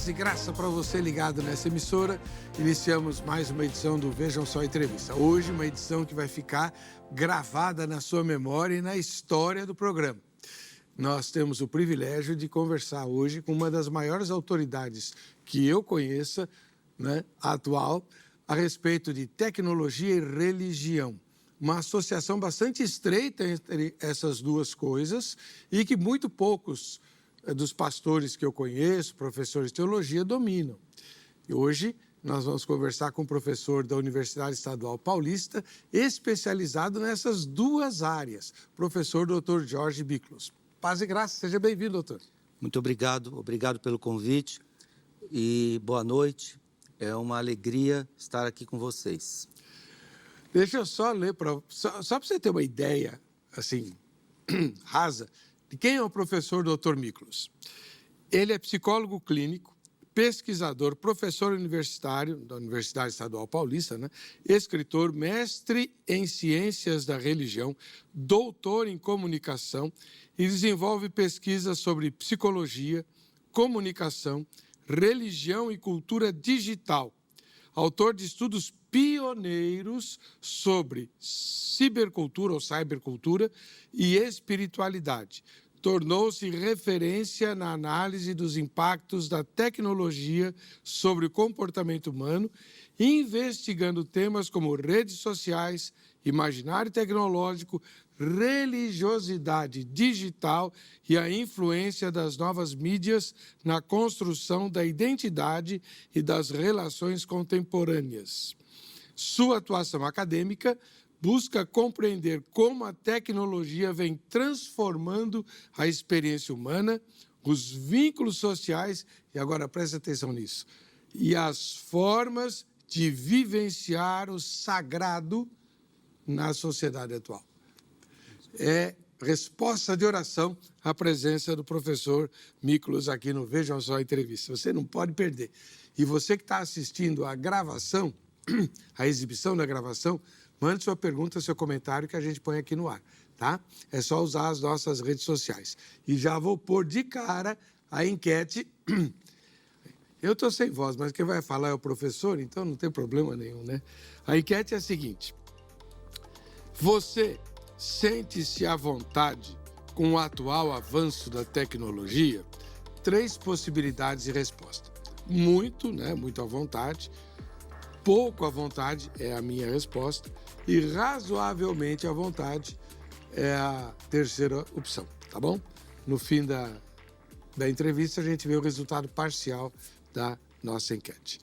Paz e graça para você ligado nessa emissora. Iniciamos mais uma edição do Vejam Só Entrevista. Hoje uma edição que vai ficar gravada na sua memória e na história do programa. Nós temos o privilégio de conversar hoje com uma das maiores autoridades que eu conheça, atual, a respeito de tecnologia e religião. Uma associação bastante estreita entre essas duas coisas e que muito poucos dos pastores que eu conheço, professores de teologia, dominam. E hoje nós vamos conversar com um professor da Universidade Estadual Paulista, especializado nessas duas áreas, professor Dr. Jorge Miklos. Paz e graça, seja bem-vindo, doutor. Muito obrigado pelo convite e boa noite. É uma alegria estar aqui com vocês. Deixa eu só ler, só para você ter uma ideia, assim, rasa, de quem é o professor Dr. Miklos. Ele é psicólogo clínico, pesquisador, professor universitário da Universidade Estadual Paulista, escritor, mestre em ciências da religião, doutor em comunicação e desenvolve pesquisas sobre psicologia, comunicação, religião e cultura digital. Autor de estudos pioneiros sobre cibercultura ou cybercultura e espiritualidade. Tornou-se referência na análise dos impactos da tecnologia sobre o comportamento humano, investigando temas como redes sociais, imaginário tecnológico, religiosidade digital e a influência das novas mídias na construção da identidade e das relações contemporâneas. Sua atuação acadêmica busca compreender como a tecnologia vem transformando a experiência humana, os vínculos sociais, e agora preste atenção nisso, e as formas de vivenciar o sagrado na sociedade atual. É resposta de oração à presença do professor Miklos aqui no Vejam Só Entrevista. Você não pode perder. E você que está assistindo a gravação, a exibição da gravação, mande sua pergunta, seu comentário que a gente põe aqui no ar, tá? É só usar as nossas redes sociais. E já vou pôr de cara a enquete. Eu estou sem voz, mas quem vai falar é o professor, então não tem problema nenhum, né? A enquete é a seguinte: você sente-se à vontade com o atual avanço da tecnologia? 3 possibilidades de resposta. Muito, muito à vontade. Pouco à vontade é a minha resposta. E razoavelmente à vontade é a terceira opção, tá bom? No fim da entrevista, a gente vê o resultado parcial da nossa enquete.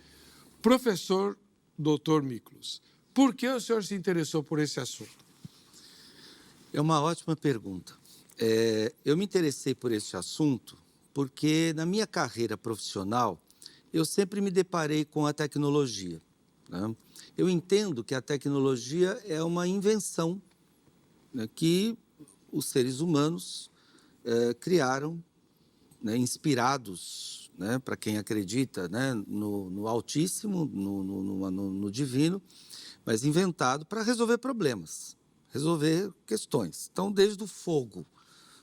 Professor Dr. Miklos, por que o senhor se interessou por esse assunto? É uma ótima pergunta. Eu me interessei por esse assunto porque na minha carreira profissional eu sempre me deparei com a tecnologia. Eu entendo que a tecnologia é uma invenção que os seres humanos criaram, inspirados, para quem acredita no Altíssimo, no Divino, mas inventado para resolver problemas, resolver questões. Então, desde o fogo,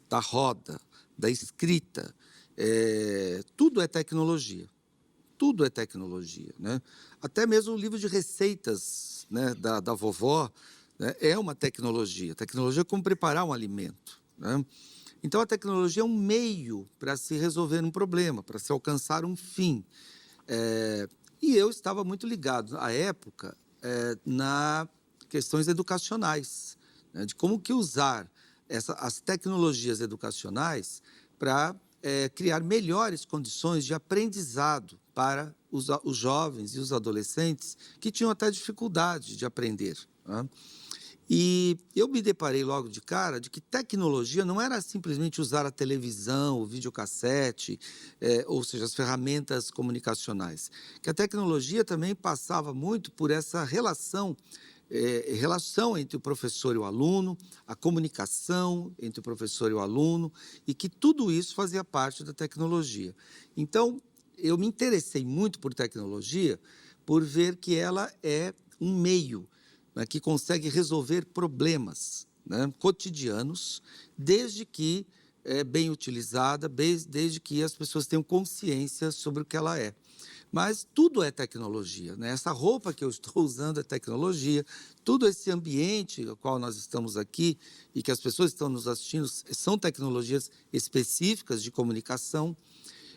da roda, da escrita, tudo é tecnologia. Tudo é tecnologia, Até mesmo o livro de receitas da vovó é uma tecnologia. Tecnologia é como preparar um alimento, Então, a tecnologia é um meio para se resolver um problema, para se alcançar um fim. E eu estava muito ligado, à época, nas questões educacionais, de como que usar as tecnologias educacionais para criar melhores condições de aprendizado para os jovens e os adolescentes que tinham até dificuldade de aprender. E eu me deparei logo de cara de que tecnologia não era simplesmente usar a televisão, o videocassete, ou seja, as ferramentas comunicacionais. Que a tecnologia também passava muito por essa relação entre o professor e o aluno, a comunicação entre o professor e o aluno, e que tudo isso fazia parte da tecnologia. Então, eu me interessei muito por tecnologia por ver que ela é um meio que consegue resolver problemas cotidianos, desde que bem utilizada, desde que as pessoas tenham consciência sobre o que ela é. Mas tudo é tecnologia, né? Essa roupa que eu estou usando é tecnologia, tudo esse ambiente no qual nós estamos aqui e que as pessoas estão nos assistindo são tecnologias específicas de comunicação,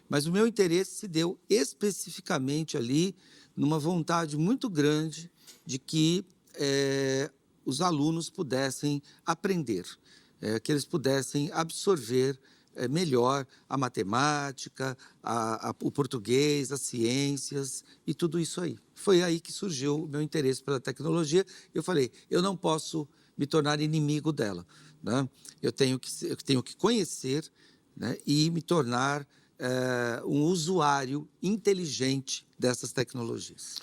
mas o meu interesse se deu especificamente ali numa vontade muito grande de que os alunos pudessem aprender, que eles pudessem absorver melhor a matemática, o português, as ciências e tudo isso aí. Foi aí que surgiu o meu interesse pela tecnologia. Eu falei, eu não posso me tornar inimigo dela, né? Eu tenho que conhecer, né, e me tornar um usuário inteligente dessas tecnologias.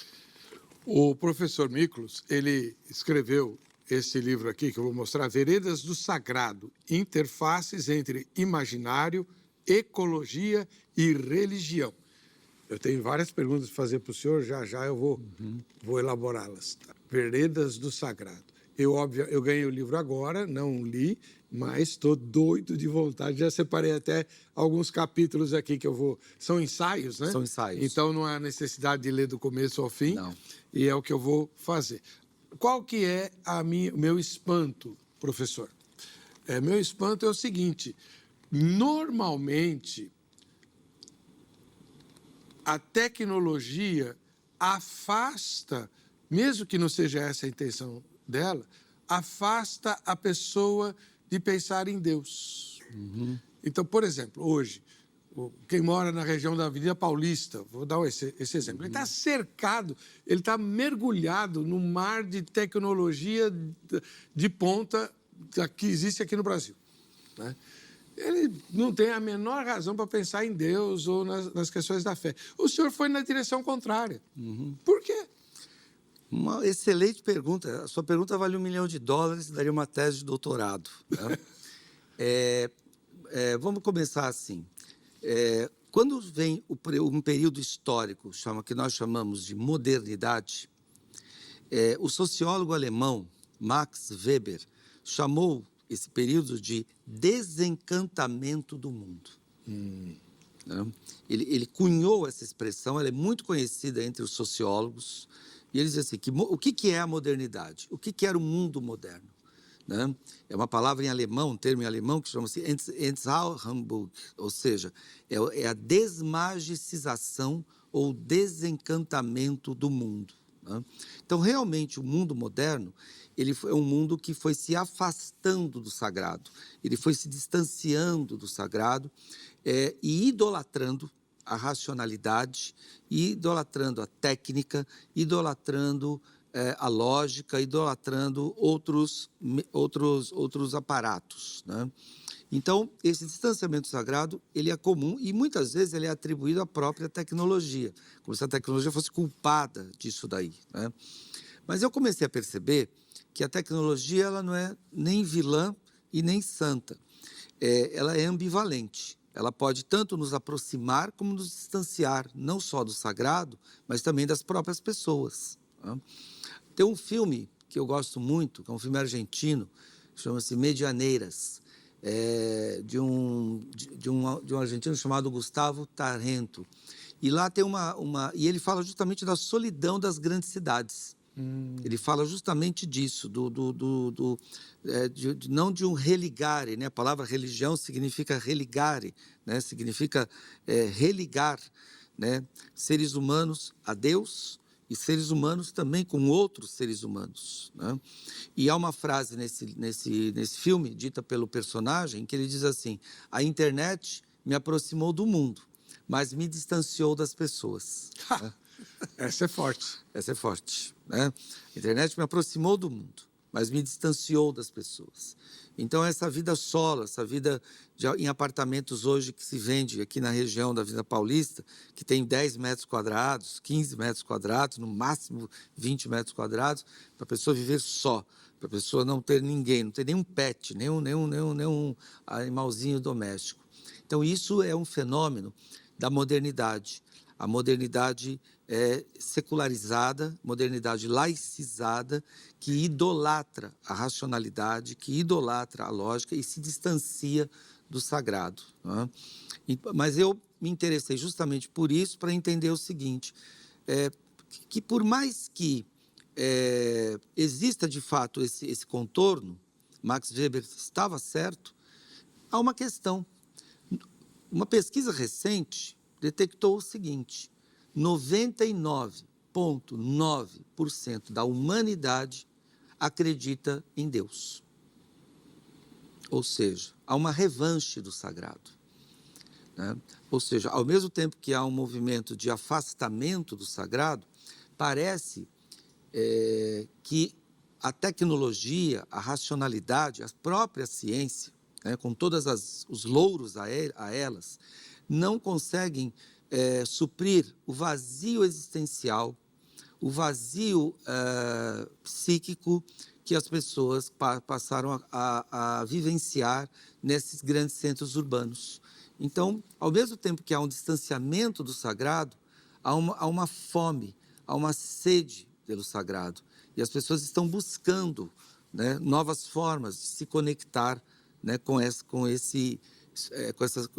O professor Miklos, ele escreveu esse livro aqui, que eu vou mostrar, Veredas do Sagrado, interfaces entre imaginário, ecologia e religião. Eu tenho várias perguntas para fazer para o senhor, já eu vou elaborá-las. Tá? Veredas do Sagrado. Eu ganhei o livro agora, não li, mas estou doido de vontade. Já separei até alguns capítulos aqui que eu vou... São ensaios, né? São ensaios. Então não há necessidade de ler do começo ao fim. Não. E é o que eu vou fazer. Qual que é o meu espanto, professor? Meu espanto é o seguinte, normalmente a tecnologia afasta, mesmo que não seja essa a intenção dela, afasta a pessoa de pensar em Deus. Uhum. Então, por exemplo, hoje, quem mora na região da Avenida Paulista, vou dar esse exemplo, ele está cercado, ele está mergulhado no mar de tecnologia de ponta que existe aqui no Brasil, né? Ele não tem a menor razão para pensar em Deus ou nas questões da fé. O senhor foi na direção contrária. Uhum. Por quê? Uma excelente pergunta. A sua pergunta vale $1 milhão e daria uma tese de doutorado, né? Vamos começar assim. Quando vem um período histórico que nós chamamos de modernidade, o sociólogo alemão Max Weber chamou esse período de desencantamento do mundo. Né? Ele cunhou essa expressão, ela é muito conhecida entre os sociólogos, e ele diz assim, o que é a modernidade? O que era o mundo moderno? Né? É uma palavra em alemão, um termo em alemão que chama-se Entzauberung, ou seja, é a desmagicização ou desencantamento do mundo. Né? Então, realmente, o mundo moderno ele foi um mundo que foi se afastando do sagrado, ele foi se distanciando do sagrado e idolatrando a racionalidade, idolatrando a técnica, idolatrando a lógica, idolatrando outros aparatos, né? Então, esse distanciamento sagrado, ele é comum e muitas vezes ele é atribuído à própria tecnologia, como se a tecnologia fosse culpada disso daí, né? Mas eu comecei a perceber que a tecnologia ela não é nem vilã e nem santa. Ela é ambivalente. Ela pode tanto nos aproximar como nos distanciar, não só do sagrado, mas também das próprias pessoas, né? Tem um filme que eu gosto muito, que é um filme argentino, chama-se Medianeiras, de um argentino chamado Gustavo Tarento. E lá tem e ele fala justamente da solidão das grandes cidades. Ele fala justamente disso, não de um religare, né? A palavra religião significa religare, né? Significa religar, né? Seres humanos a Deus e seres humanos também com outros seres humanos, né? E há uma frase nesse filme, dita pelo personagem, que ele diz assim, a internet me aproximou do mundo, mas me distanciou das pessoas. Né? Essa é forte. Essa é forte, né? A internet me aproximou do mundo, mas me distanciou das pessoas. Então, essa vida solo, essa vida em apartamentos hoje que se vende aqui na região da Avenida Paulista, que tem 10 metros quadrados, 15 metros quadrados, no máximo 20 metros quadrados, para a pessoa viver só, para a pessoa não ter ninguém, não ter nenhum pet, nenhum animalzinho doméstico. Então, isso é um fenômeno da modernidade. A modernidade secularizada, modernidade laicizada, que idolatra a racionalidade, que idolatra a lógica e se distancia do sagrado, né? Mas eu me interessei justamente por isso, para entender o seguinte, que por mais que exista de fato esse contorno, Max Weber estava certo, há uma questão. Uma pesquisa recente detectou o seguinte: 99,9% da humanidade acredita em Deus. Ou seja, há uma revanche do sagrado, né? Ou seja, ao mesmo tempo que há um movimento de afastamento do sagrado, parece que a tecnologia, a racionalidade, a própria ciência, né, com todos os louros a elas, não conseguem suprir o vazio existencial, o vazio psíquico que as pessoas passaram a vivenciar nesses grandes centros urbanos. Então, ao mesmo tempo que há um distanciamento do sagrado, há uma fome, há uma sede pelo sagrado. E as pessoas estão buscando, né, novas formas de se conectar, né, com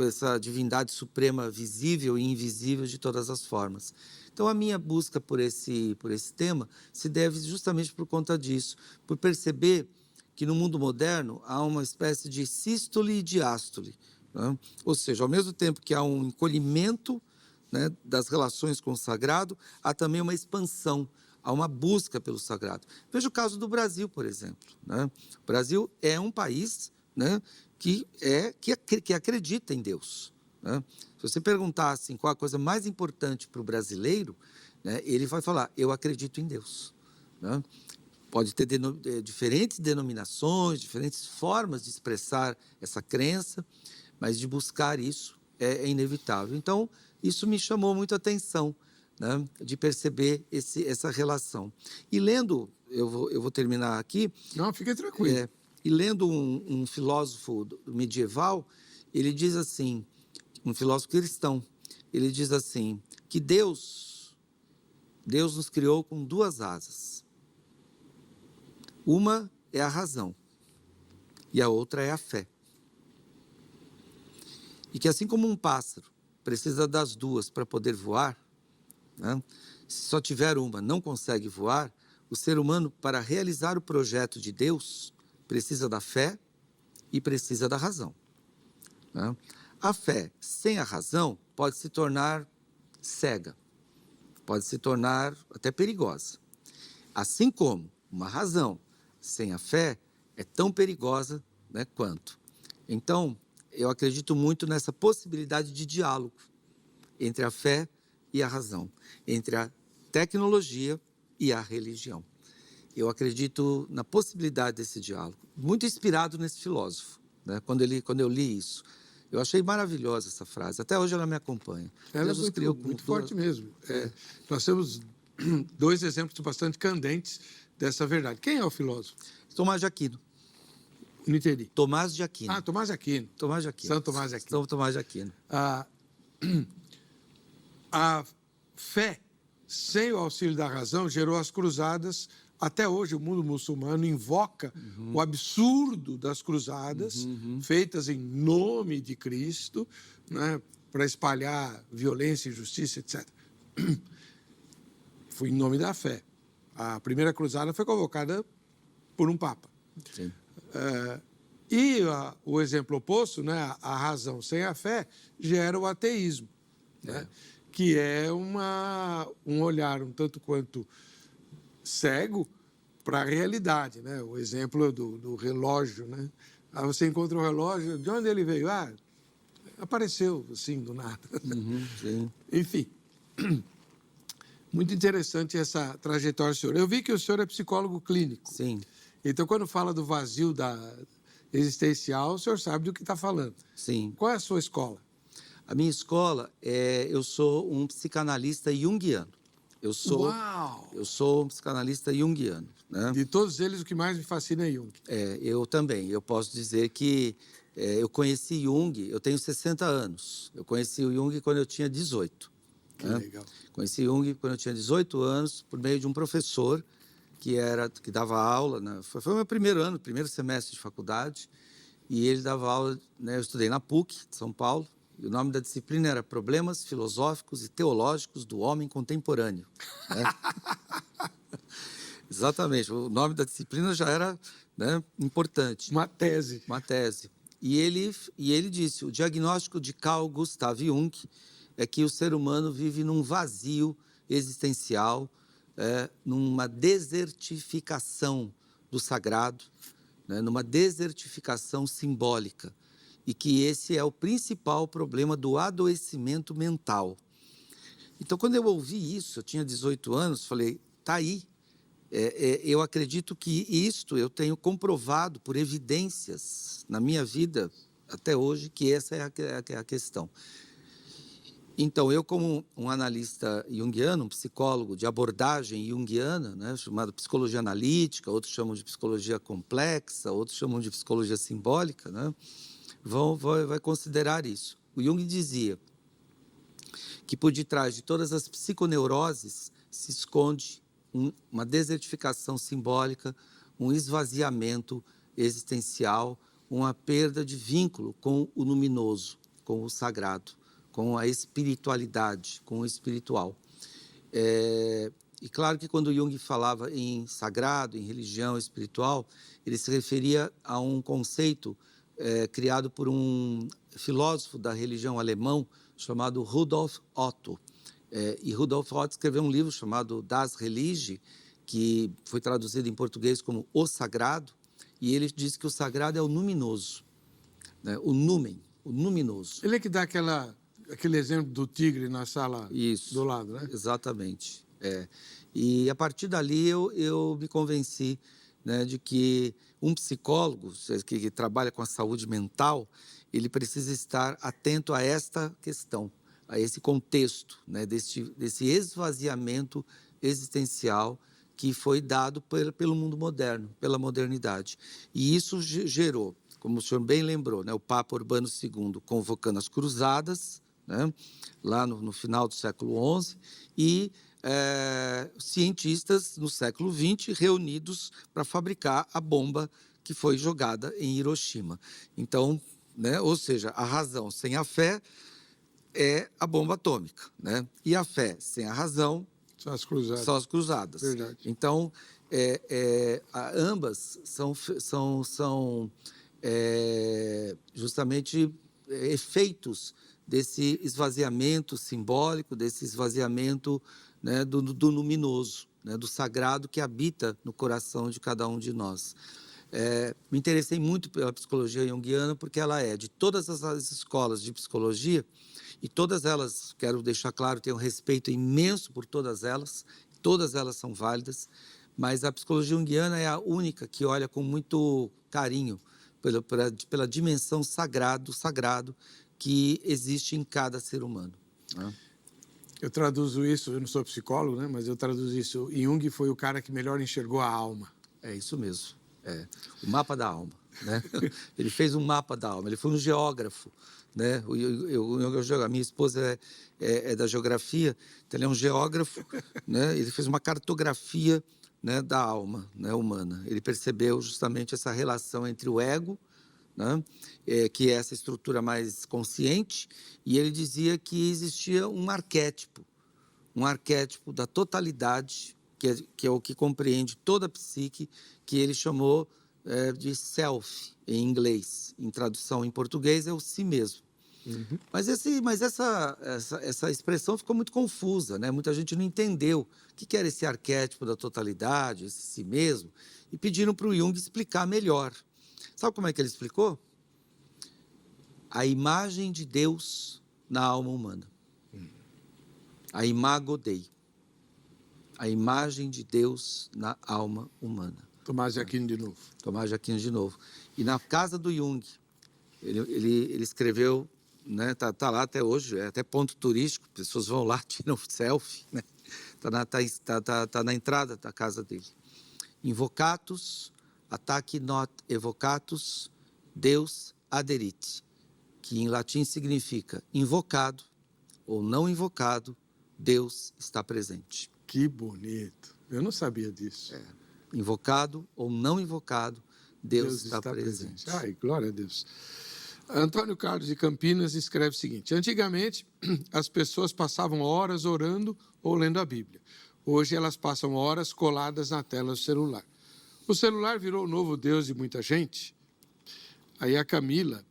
essa divindade suprema visível e invisível de todas as formas. Então, a minha busca por esse tema se deve justamente por conta disso, por perceber que no mundo moderno há uma espécie de sístole e diástole, né? Ou seja, ao mesmo tempo que há um encolhimento, né, das relações com o sagrado, há também uma expansão, há uma busca pelo sagrado. Veja o caso do Brasil, por exemplo, né? O Brasil é um país, né, que acredita em Deus, né? Se você perguntar assim, qual a coisa mais importante para o brasileiro, né, ele vai falar: eu acredito em Deus, né? Pode ter diferentes denominações, diferentes formas de expressar essa crença, mas de buscar isso é inevitável. Então, isso me chamou muito a atenção, né, de perceber essa relação. E lendo, eu vou terminar aqui. Não, fique tranquilo. E lendo um filósofo medieval, ele diz assim, um filósofo cristão, ele diz assim, que Deus nos criou com duas asas. Uma é a razão e a outra é a fé. E que assim como um pássaro precisa das duas para poder voar, né, se só tiver uma, não consegue voar, o ser humano, para realizar o projeto de Deus, precisa da fé e precisa da razão, né? A fé sem a razão pode se tornar cega, pode se tornar até perigosa. Assim como uma razão sem a fé é tão perigosa, né, quanto. Então, eu acredito muito nessa possibilidade de diálogo entre a fé e a razão, entre a tecnologia e a religião. Eu acredito na possibilidade desse diálogo, muito inspirado nesse filósofo, né? Quando eu li isso. Eu achei maravilhosa essa frase, até hoje ela me acompanha. Ela é muito forte mesmo. Nós temos dois exemplos bastante candentes dessa verdade. Quem é o filósofo? Tomás de Aquino. Não entendi. Tomás de Aquino. Ah, Tomás de Aquino. Tomás de Aquino. São Tomás de Aquino. São Tomás de Aquino. A fé, sem o auxílio da razão, gerou as cruzadas. Até hoje, o mundo muçulmano invoca o absurdo das cruzadas, feitas em nome de Cristo, né, para espalhar violência, injustiça, etc. Foi em nome da fé. A primeira cruzada foi convocada por um papa. Sim. O exemplo oposto, né, a razão sem a fé, gera o ateísmo, né, que é um olhar um tanto quanto cego para a realidade, né? O exemplo do relógio, né? Você encontra um relógio, de onde ele veio? Apareceu assim, do nada. Sim. Enfim, muito interessante essa trajetória do senhor. Eu vi que o senhor é psicólogo clínico. Sim. Então, quando fala do vazio existencial, o senhor sabe do que está falando. Sim. Qual é a sua escola? A minha escola eu sou um psicanalista junguiano. Uau! Eu sou um psicanalista junguiano, né? De todos eles, o que mais me fascina é Jung. Eu também. Eu posso dizer que eu conheci Jung, eu tenho 60 anos. Eu conheci o Jung quando eu tinha 18. Que legal. Conheci Jung quando eu tinha 18 anos, por meio de um professor que dava aula, né? Foi o meu primeiro semestre de faculdade. e ele dava aula, né, eu estudei na PUC de São Paulo, e o nome da disciplina era Problemas Filosóficos e Teológicos do Homem Contemporâneo. Né? Exatamente, o nome da disciplina já era, né, importante. Uma tese. Uma tese. E ele disse, o diagnóstico de Carl Gustav Jung é que o ser humano vive num vazio existencial, numa desertificação do sagrado, né, numa desertificação simbólica, e que esse é o principal problema do adoecimento mental. Então, quando eu ouvi isso, eu tinha 18 anos, falei, tá aí. Eu acredito que isto eu tenho comprovado por evidências na minha vida até hoje, que essa é a questão. Então, eu como um analista junguiano, um psicólogo de abordagem junguiana, né, chamado psicologia analítica, outros chamam de psicologia complexa, outros chamam de psicologia simbólica, né, vai considerar isso. O Jung dizia que por detrás de todas as psiconeuroses se esconde uma desertificação simbólica, um esvaziamento existencial, uma perda de vínculo com o luminoso, com o sagrado, com a espiritualidade, com o espiritual. E claro que quando Jung falava em sagrado, em religião espiritual, ele se referia a um conceito criado por um filósofo da religião alemão chamado Rudolf Otto. E Rudolf Otto escreveu um livro chamado Das Religio, que foi traduzido em português como O Sagrado, e ele diz que o sagrado é o luminoso, né? O numen, o luminoso. Ele é que dá aquele exemplo do tigre na sala do lado, né? Exatamente. E a partir dali eu me convenci, né, de que um psicólogo que trabalha com a saúde mental, ele precisa estar atento a esta questão, a esse contexto, né, desse esvaziamento existencial que foi dado pelo mundo moderno, pela modernidade. E isso gerou, como o senhor bem lembrou, né, o Papa Urbano II convocando as cruzadas, né, lá no final do século XI, e cientistas no século XX reunidos para fabricar a bomba que foi jogada em Hiroshima. Então, né, ou seja, a razão sem a fé é a bomba atômica, né? E a fé sem a razão são as cruzadas. São as cruzadas. Verdade. Então, ambas são justamente efeitos desse esvaziamento simbólico, desse esvaziamento, né, do luminoso, né, do sagrado que habita no coração de cada um de nós. Me interessei muito pela psicologia junguiana porque ela é de todas as escolas de psicologia, e todas elas, quero deixar claro, tenho um respeito imenso por todas elas são válidas, mas a psicologia junguiana é a única que olha com muito carinho pela dimensão sagrado que existe em cada ser humano. Né? Eu traduzo isso, eu não sou psicólogo, né, mas eu traduzo isso. Jung foi o cara que melhor enxergou a alma. É isso mesmo. O mapa da alma. Né? Ele fez um mapa da alma, ele foi um geógrafo. Né? A minha esposa é da geografia, então ele é um geógrafo, né? Ele fez uma cartografia, né, da alma, né, humana. Ele percebeu justamente essa relação entre o ego, né, que é essa estrutura mais consciente, e ele dizia que existia um arquétipo da totalidade, que é o que compreende toda a psique, que ele chamou de self, em inglês. Em tradução em português é o si mesmo. Uhum. Mas essa expressão ficou muito confusa, né? Muita gente não entendeu o que era esse arquétipo da totalidade, esse si mesmo, e pediram para o Jung explicar melhor. Sabe como é que ele explicou? A imagem de Deus na alma humana. A imago Dei. A imagem de Deus na alma humana. Tomás de Aquino de novo. Tomás de Aquino de novo. E na casa do Jung, ele escreveu, né, tá lá até hoje, é até ponto turístico, pessoas vão lá, tiram selfie, né? Tá na entrada da casa dele. Invocatus, ataque not evocatus, Deus aderit, que em latim significa invocado ou não invocado, Deus está presente. Que bonito. Eu não sabia disso. Invocado ou não invocado, Deus está presente. Ai, glória a Deus. Antônio Carlos de Campinas escreve o seguinte: antigamente, as pessoas passavam horas orando ou lendo a Bíblia. Hoje, elas passam horas coladas na tela do celular. O celular virou o novo Deus de muita gente. Aí a Camila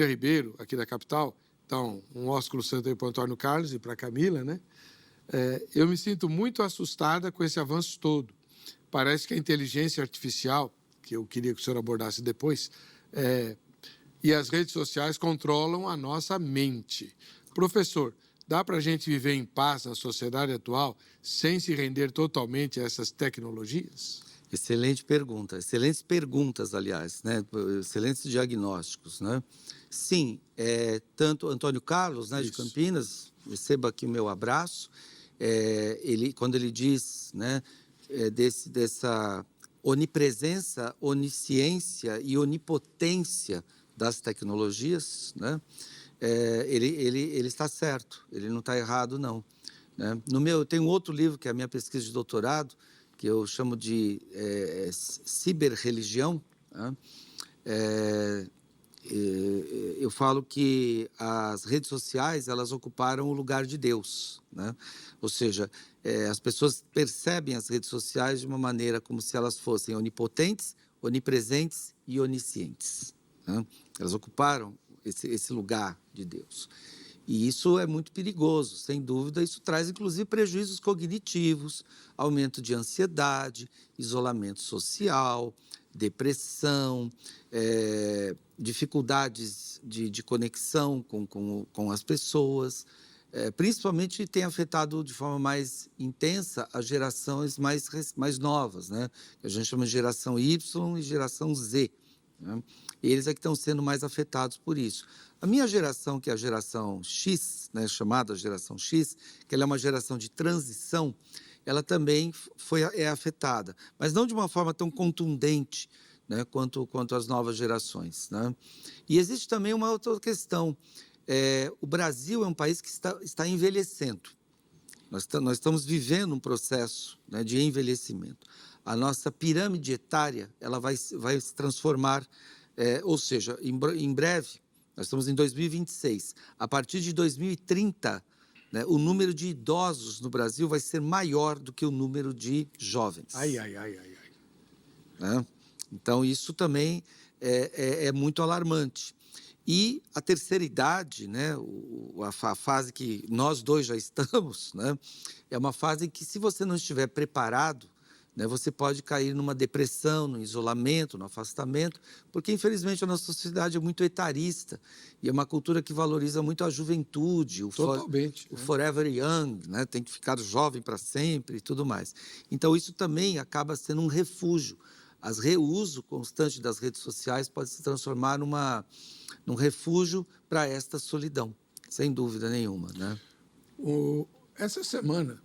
Ribeiro, aqui da capital, então, um ósculo santo aí para o Antônio Carlos e para a Camila, né? Eu me sinto muito assustada com esse avanço todo. Parece que a inteligência artificial, que eu queria que o senhor abordasse depois, e as redes sociais controlam a nossa mente. Professor, dá para a gente viver em paz na sociedade atual sem se render totalmente a essas tecnologias? Excelente pergunta. Excelentes perguntas, aliás, né? Excelentes diagnósticos, né? Sim, tanto Antônio Carlos, né, de Campinas, receba aqui o meu abraço. Quando ele diz, né, dessa onipresença, onisciência e onipotência das tecnologias, né? Ele está certo, ele não está errado, não. Né? Eu tenho outro livro, que é a minha pesquisa de doutorado, que eu chamo de ciberreligião. Né? Eu falo que as redes sociais, elas ocuparam o lugar de Deus, né? Ou seja, as pessoas percebem as redes sociais de uma maneira como se elas fossem onipotentes, onipresentes e oniscientes, né? Elas ocuparam esse lugar de Deus. E isso é muito perigoso, sem dúvida. Isso traz, inclusive, prejuízos cognitivos, aumento de ansiedade, isolamento social, depressão, dificuldades de conexão com as pessoas. Principalmente tem afetado de forma mais intensa as gerações mais novas, né? A gente chama de geração Y e geração Z, né? Eles é que estão sendo mais afetados por isso. A minha geração, que é a geração X, né, chamada geração X, que ela é uma geração de transição, ela também é afetada, mas não de uma forma tão contundente, né, quanto as novas gerações, né? E existe também uma outra questão. O Brasil é um país que está envelhecendo. Nós estamos vivendo um processo, né, de envelhecimento. A nossa pirâmide etária ela vai se transformar, ou seja, em breve, nós estamos em 2026. A partir de 2030, né, o número de idosos no Brasil vai ser maior do que o número de jovens. Ai. Né? Então, isso também é muito alarmante. E a terceira idade, né, a fase que nós dois já estamos, né, é uma fase em que, se você não estiver preparado, né, você pode cair numa depressão, no isolamento, no afastamento, porque, infelizmente, a nossa sociedade é muito etarista e é uma cultura que valoriza muito a juventude, o forever young, né, tem que ficar jovem para sempre e tudo mais. Então, isso também acaba sendo um refúgio. O uso constante das redes sociais pode se transformar num refúgio para esta solidão, sem dúvida nenhuma, né? Essa semana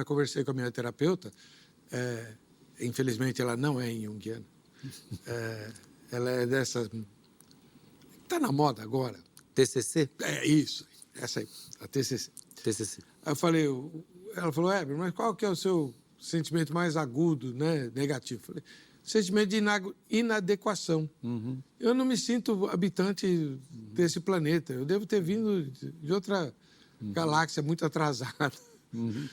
eu conversei com a minha terapeuta. Infelizmente, ela não é junguiana. Ela é dessa... Está na moda agora. TCC? Isso. Essa aí, a TCC. TCC. Aí eu falei... Ela falou, mas qual que é o seu sentimento mais agudo, né, negativo? Eu falei, sentimento de inadequação. Uhum. Eu não me sinto habitante desse planeta. Eu devo ter vindo de outra galáxia muito atrasada. Uhum.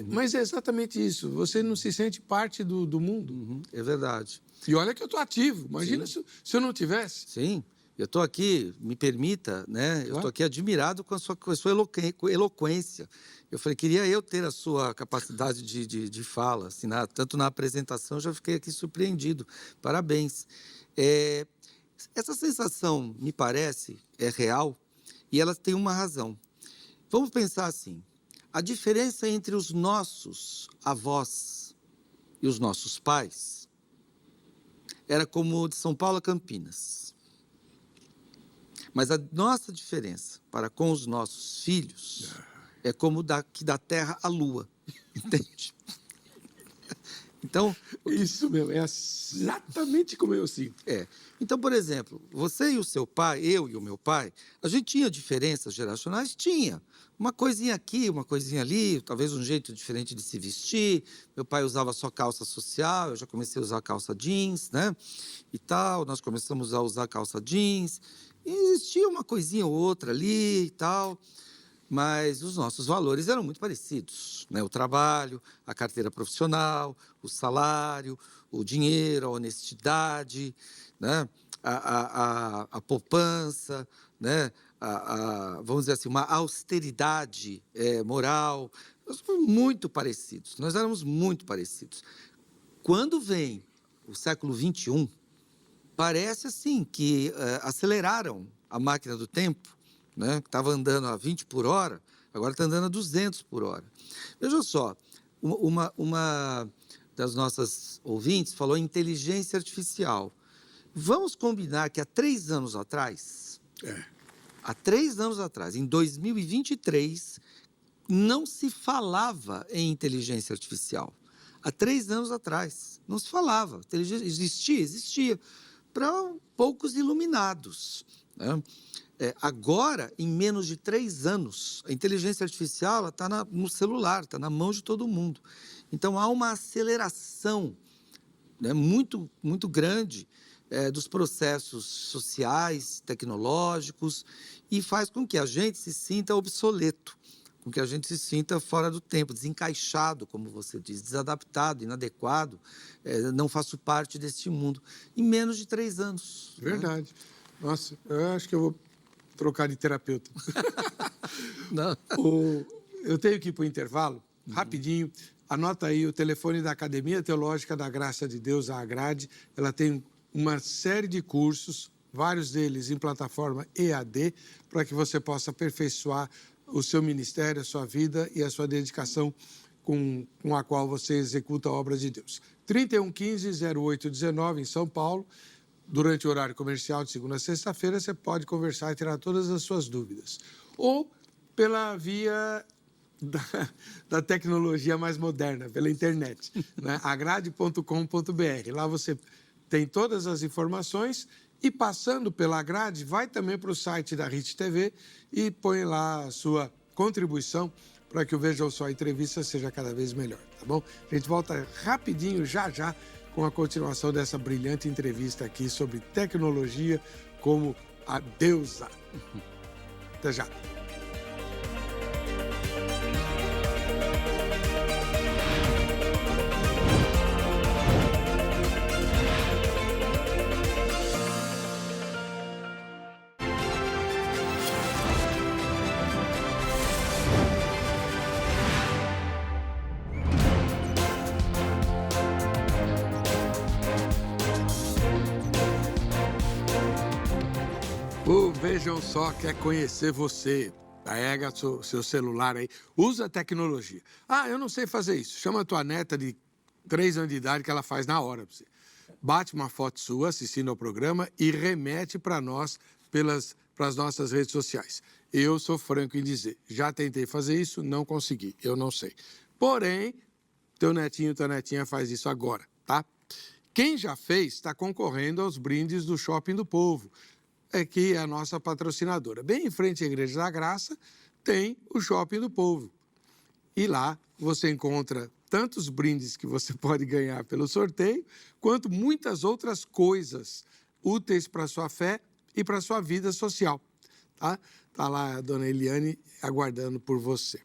Mas é exatamente isso. Você não se sente parte do mundo. Uhum. É verdade. E olha que eu estou ativo. Imagina se eu não tivesse. Sim. Eu estou aqui, me permita, né? Claro. Eu estou aqui admirado com a sua eloquência. Eu falei, queria eu ter a sua capacidade de fala, assim, tanto na apresentação, eu já fiquei aqui surpreendido. Parabéns. Essa sensação, me parece, é real e ela tem uma razão. Vamos pensar assim, a diferença entre os nossos avós e os nossos pais era como de São Paulo a Campinas. Mas a nossa diferença para com os nossos filhos é como da Terra à Lua, entende? Então, Isso mesmo, é exatamente como eu sinto. Então, por exemplo, você e o seu pai, eu e o meu pai, a gente tinha diferenças geracionais? Tinha. Uma coisinha aqui, uma coisinha ali, talvez um jeito diferente de se vestir. Meu pai usava só calça social, eu já comecei a usar calça jeans, né? E tal, nós começamos a usar calça jeans. E existia uma coisinha ou outra ali e tal. Mas os nossos valores eram muito parecidos, né? O trabalho, a carteira profissional, o salário, o dinheiro, a honestidade, né? A poupança, né? Vamos dizer assim, uma austeridade moral. Nós fomos muito parecidos, nós éramos muito parecidos. Quando vem o século XXI, parece assim que aceleraram a máquina do tempo, né? Que estava andando a 20 por hora, agora está andando a 200 por hora. Veja só, uma das nossas ouvintes falou em inteligência artificial. Vamos combinar que há 3 anos atrás, em 2023, não se falava em inteligência artificial. Há 3 anos atrás, não se falava. Existia, para poucos iluminados, né? Agora, em menos de 3 anos, a inteligência artificial está no celular, está na mão de todo mundo. Então, há uma aceleração, né, muito, muito grande dos processos sociais, tecnológicos, e faz com que a gente se sinta obsoleto, com que a gente se sinta fora do tempo, desencaixado, como você diz, desadaptado, inadequado, não faço parte deste mundo, em menos de 3 anos. Verdade. Né? Nossa, eu acho que eu vou trocar de terapeuta. Não. Eu tenho que ir para o intervalo, rapidinho. Anota aí o telefone da Academia Teológica da Graça de Deus, a Agrade. Ela tem uma série de cursos, vários deles em plataforma EAD, para que você possa aperfeiçoar o seu ministério, a sua vida e a sua dedicação com a qual você executa a obra de Deus. 3115-0819, em São Paulo. Durante o horário comercial de segunda a sexta-feira, você pode conversar e tirar todas as suas dúvidas. Ou pela via da tecnologia mais moderna, pela internet, né? agrade.com.br. Lá você tem todas as informações e, passando pela Agrade, vai também para o site da RIT TV e põe lá a sua contribuição para que o Veja o Sol Entrevista seja cada vez melhor, tá bom? A gente volta rapidinho, já, com a continuação dessa brilhante entrevista aqui sobre tecnologia como a deusa. Até já. Vejam só, quer conhecer você. Pega seu celular aí, usa a tecnologia. Ah, eu não sei fazer isso. Chama a tua neta de 3 anos de idade que ela faz na hora pra você. Bate uma foto sua assistindo ao programa e remete para nós para as nossas redes sociais. Eu sou franco em dizer, já tentei fazer isso, não consegui, eu não sei. Porém, teu netinho, tua netinha faz isso agora, tá? Quem já fez está concorrendo aos brindes do Shopping do Povo, que é a nossa patrocinadora. Bem em frente à Igreja da Graça tem o Shopping do Povo. E lá você encontra tantos brindes que você pode ganhar pelo sorteio, quanto muitas outras coisas úteis para a sua fé e para a sua vida social. Tá? Tá lá a dona Eliane aguardando por você.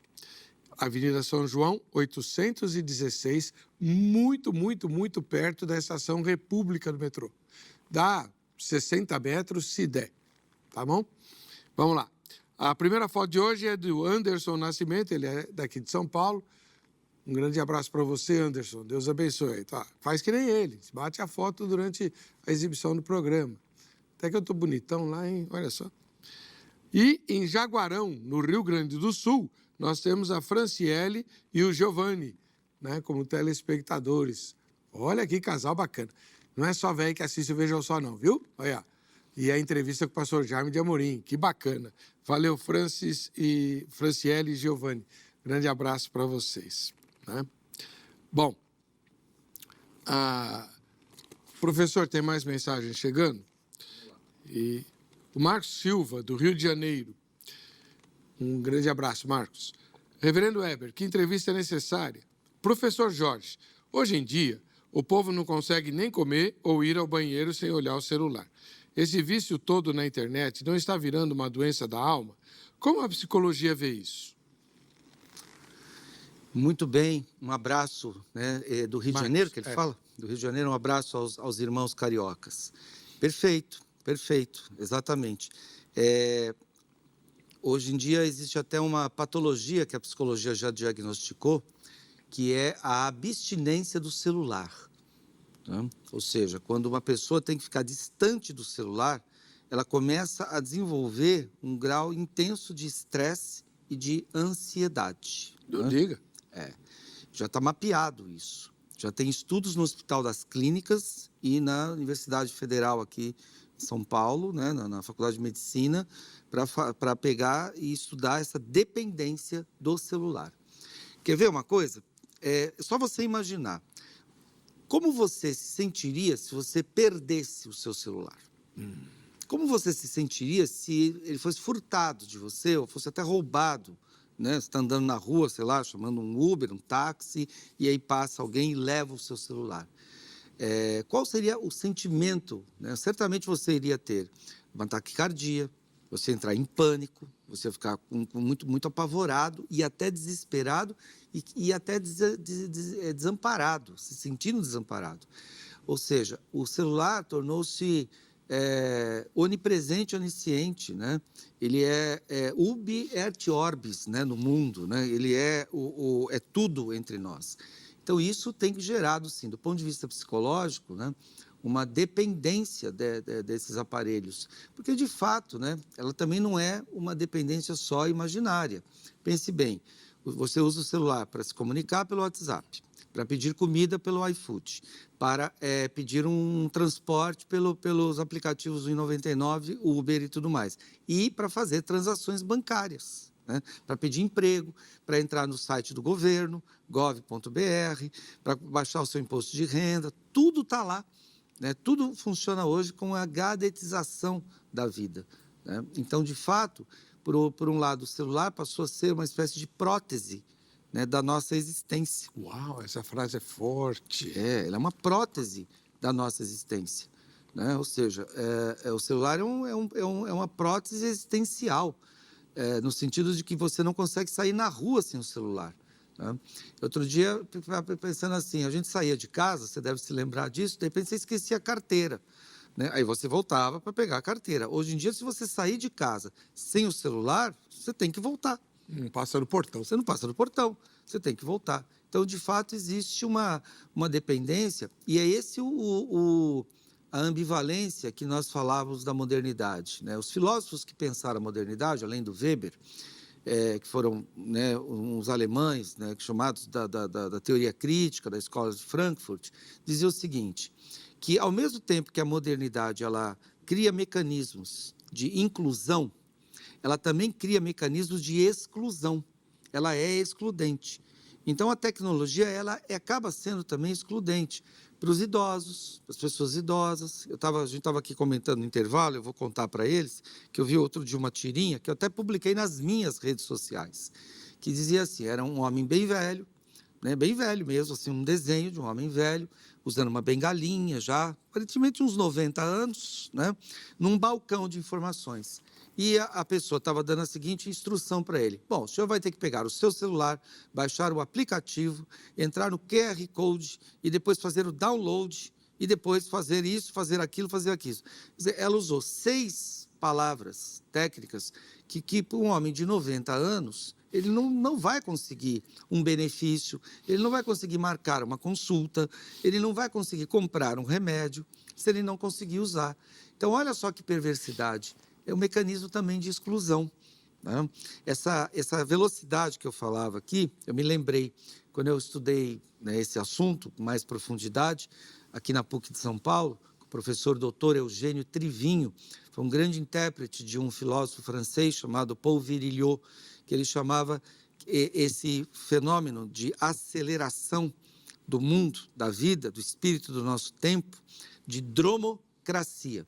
Avenida São João, 816, muito, muito, muito perto da Estação República do metrô. Dá 60 metros, se der, tá bom? Vamos lá. A primeira foto de hoje é do Anderson Nascimento, ele é daqui de São Paulo. Um grande abraço para você, Anderson. Deus abençoe. Tá? Faz que nem ele, bate a foto durante a exibição do programa. Até que eu tô bonitão lá, hein? Olha só. E em Jaguarão, no Rio Grande do Sul, nós temos a Franciele e o Giovanni, né, como telespectadores. Olha que casal bacana. Não é só velho que assiste o Veja o Sol, não, viu? Olha. E a entrevista com o pastor Jaime de Amorim. Que bacana. Valeu, Franciele e Giovanni. Grande abraço para vocês. Né? Bom, Professor, tem mais mensagens chegando? E o Marcos Silva, do Rio de Janeiro. Um grande abraço, Marcos. Reverendo Weber, que entrevista é necessária? Professor Jorge, hoje em dia, o povo não consegue nem comer ou ir ao banheiro sem olhar o celular. Esse vício todo na internet não está virando uma doença da alma? Como a psicologia vê isso? Muito bem, um abraço, né, do Rio de Janeiro, que ele fala? Do Rio de Janeiro, um abraço aos irmãos cariocas. Perfeito, perfeito, exatamente. Hoje em dia existe até uma patologia que a psicologia já diagnosticou, que é a abstinência do celular. Né? Ou seja, quando uma pessoa tem que ficar distante do celular, ela começa a desenvolver um grau intenso de estresse e de ansiedade. Não diga. Já está mapeado isso. Já tem estudos no Hospital das Clínicas e na Universidade Federal aqui em São Paulo, né, na Faculdade de Medicina, para pegar e estudar essa dependência do celular. Quer ver uma coisa? É só você imaginar. Como você se sentiria se você perdesse o seu celular? Como você se sentiria se ele fosse furtado de você ou fosse até roubado? Né? Você está andando na rua, sei lá, chamando um Uber, um táxi, e aí passa alguém e leva o seu celular. Qual seria o sentimento? Né? Certamente você iria ter uma taquicardia, você entrar em pânico, você ficar muito, muito apavorado e até desesperado e até desamparado, se sentindo desamparado. Ou seja, o celular tornou-se onipresente, onisciente, né? Ele é ubi et orbis, né, no mundo, né? Ele é tudo entre nós. Então, isso tem gerado, sim, do ponto de vista psicológico, né, uma dependência desses aparelhos. Porque, de fato, né, ela também não é uma dependência só imaginária. Pense bem, você usa o celular para se comunicar pelo WhatsApp, para pedir comida pelo iFood, para pedir um transporte pelos aplicativos do 99, Uber e tudo mais, e para fazer transações bancárias, né? Para pedir emprego, para entrar no site do governo, gov.br, para baixar o seu imposto de renda, tudo está lá, né? Tudo funciona hoje com a gadgetização da vida, né? Então, de fato, por um lado, o celular passou a ser uma espécie de prótese, né, da nossa existência. Uau, essa frase é forte. Ela é uma prótese da nossa existência, né? Ou seja, o celular é uma prótese existencial, no sentido de que você não consegue sair na rua sem o celular, né? Outro dia, eu estava pensando assim, a gente saía de casa, você deve se lembrar disso, de repente você esquecia a carteira, né? Aí você voltava para pegar a carteira. Hoje em dia, se você sair de casa sem o celular, você tem que voltar. Não passa no portão. Você não passa no portão, você tem que voltar. Então, de fato, existe uma dependência, e é esse a ambivalência que nós falávamos da modernidade, né? Os filósofos que pensaram a modernidade, além do Weber, que foram, né, uns alemães, né, chamados da teoria crítica, da escola de Frankfurt, diziam o seguinte, que ao mesmo tempo que a modernidade ela cria mecanismos de inclusão, ela também cria mecanismos de exclusão. Ela é excludente. Então, a tecnologia ela acaba sendo também excludente para os idosos, para as pessoas idosas. A gente estava aqui comentando no intervalo, eu vou contar para eles, que eu vi outro dia uma tirinha, que eu até publiquei nas minhas redes sociais, que dizia assim, era um homem bem velho, né, bem velho mesmo, assim, um desenho de um homem velho, usando uma bengalinha já, aparentemente uns 90 anos, né, num balcão de informações. E a pessoa estava dando a seguinte instrução para ele. Bom, o senhor vai ter que pegar o seu celular, baixar o aplicativo, entrar no QR Code e depois fazer o download e depois fazer isso, fazer aquilo, fazer aquilo. Quer dizer, ela usou 6 palavras técnicas que para um homem de 90 anos, ele não vai conseguir um benefício, ele não vai conseguir marcar uma consulta, ele não vai conseguir comprar um remédio se ele não conseguir usar. Então, olha só que perversidade. É um mecanismo também de exclusão, né? Essa velocidade que eu falava aqui, eu me lembrei, quando eu estudei, né, esse assunto com mais profundidade, aqui na PUC de São Paulo, o professor doutor Eugênio Trivinho, foi um grande intérprete de um filósofo francês chamado Paul Virilio, que ele chamava esse fenômeno de aceleração do mundo, da vida, do espírito do nosso tempo, de dromocracia.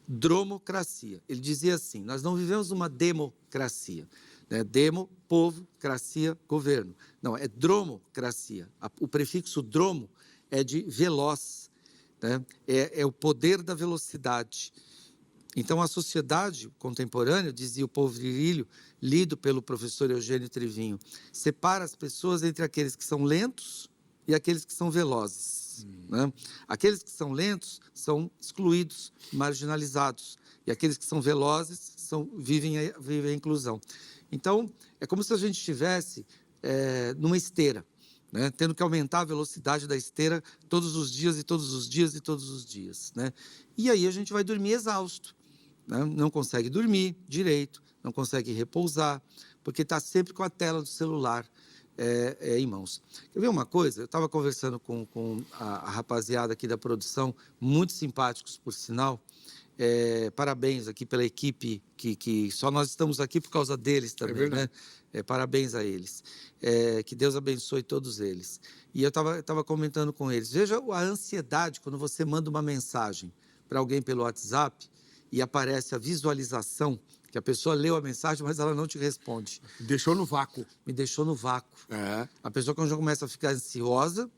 Dromocracia. Ele dizia assim, nós não vivemos uma democracia. Né? Demo, povo, cracia, governo. Não, é dromocracia. O prefixo dromo é de veloz, né? É o poder da velocidade. Então, a sociedade contemporânea, dizia o Paul Virilio, lido pelo professor Eugênio Trivinho, separa as pessoas entre aqueles que são lentos e aqueles que são velozes. Né? Aqueles que são lentos são excluídos, marginalizados, e aqueles que são velozes vivem a inclusão. Então, é como se a gente estivesse numa esteira, né? Tendo que aumentar a velocidade da esteira todos os dias e todos os dias e todos os dias. Né? E aí a gente vai dormir exausto. Né? Não consegue dormir direito, não consegue repousar, porque está sempre com a tela do celular em mãos. Quer ver uma coisa? Eu estava conversando com a rapaziada aqui da produção, muito simpáticos, por sinal. Parabéns aqui pela equipe, que só nós estamos aqui por causa deles também, né? Parabéns a eles. Que Deus abençoe todos eles. E eu estava comentando com eles. Veja a ansiedade quando você manda uma mensagem para alguém pelo WhatsApp e aparece a visualização, que a pessoa leu a mensagem, mas ela não te responde. Deixou no vácuo. Me deixou no vácuo. A pessoa, quando já começa a ficar ansiosa,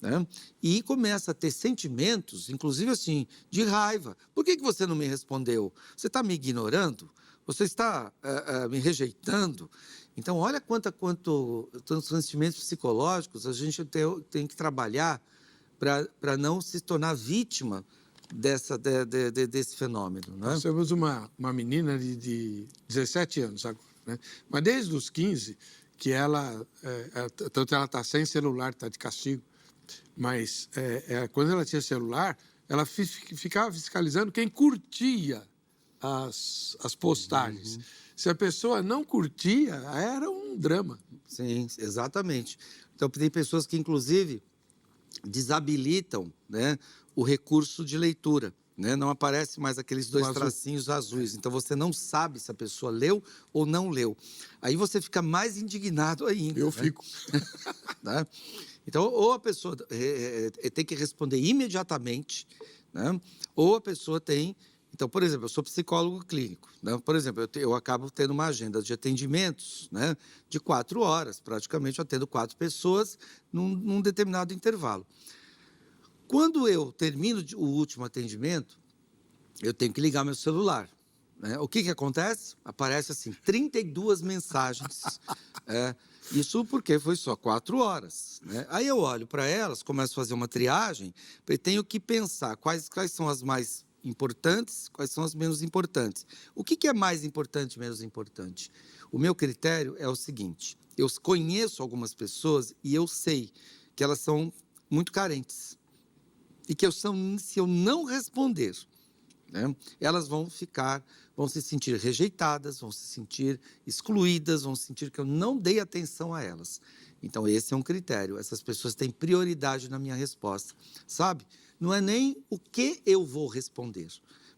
né? E começa a ter sentimentos, inclusive assim, de raiva. Por que você não me respondeu? Você está me ignorando? Você está me rejeitando? Então, olha quantos sentimentos psicológicos a gente tem que trabalhar para não se tornar vítima desse fenômeno. Né? Nós temos uma menina de 17 anos agora, né? Mas desde os 15, que tanto ela está sem celular, está de castigo, mas quando ela tinha celular, ela ficava fiscalizando quem curtia as postagens. Se a pessoa não curtia, era um drama. Sim, exatamente. Então, tem pessoas que, inclusive, desabilitam, né, o recurso de leitura. Né? Não aparece mais aqueles dois tracinhos azuis. Então, você não sabe se a pessoa leu ou não leu. Aí você fica mais indignado ainda. Eu né? fico. Né? Então, ou a pessoa tem que responder imediatamente, né? Ou a pessoa tem... Então, por exemplo, eu sou psicólogo clínico. Né? Por exemplo, eu acabo tendo uma agenda de atendimentos, né, de 4 horas. Praticamente, eu atendo 4 pessoas num determinado intervalo. Quando eu termino o último atendimento, eu tenho que ligar meu celular. Né? O que acontece? Aparece assim, 32 mensagens. Isso porque foi só 4 horas. Né? Aí eu olho para elas, começo a fazer uma triagem, e tenho que pensar quais são as mais importantes, quais são as menos importantes. O que é mais importante e menos importante? O meu critério é o seguinte, eu conheço algumas pessoas e eu sei que elas são muito carentes. E que se eu não responder, né, elas vão se sentir rejeitadas, vão se sentir excluídas, vão sentir que eu não dei atenção a elas. Então, esse é um critério. Essas pessoas têm prioridade na minha resposta. Sabe? Não é nem o que eu vou responder,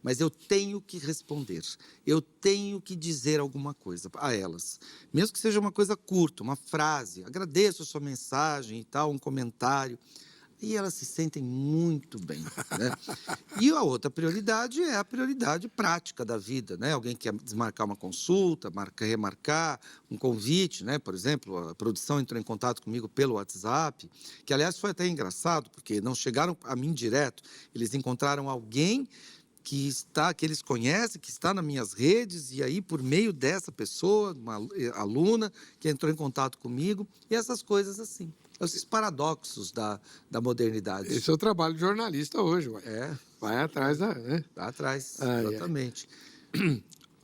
mas eu tenho que responder. Eu tenho que dizer alguma coisa a elas. Mesmo que seja uma coisa curta, uma frase. Agradeço a sua mensagem e tal, um comentário. E elas se sentem muito bem. Né? E a outra prioridade é a prioridade prática da vida. Né? Alguém quer desmarcar uma consulta, remarcar um convite. Né? Por exemplo, a produção entrou em contato comigo pelo WhatsApp, que, aliás, foi até engraçado, porque não chegaram a mim direto. Eles encontraram alguém que eles conhecem, que está nas minhas redes, e aí, por meio dessa pessoa, uma aluna, que entrou em contato comigo, e essas coisas assim. Esses paradoxos da modernidade. Esse é o trabalho de jornalista hoje, ué. Vai atrás, né? Vai atrás, exatamente.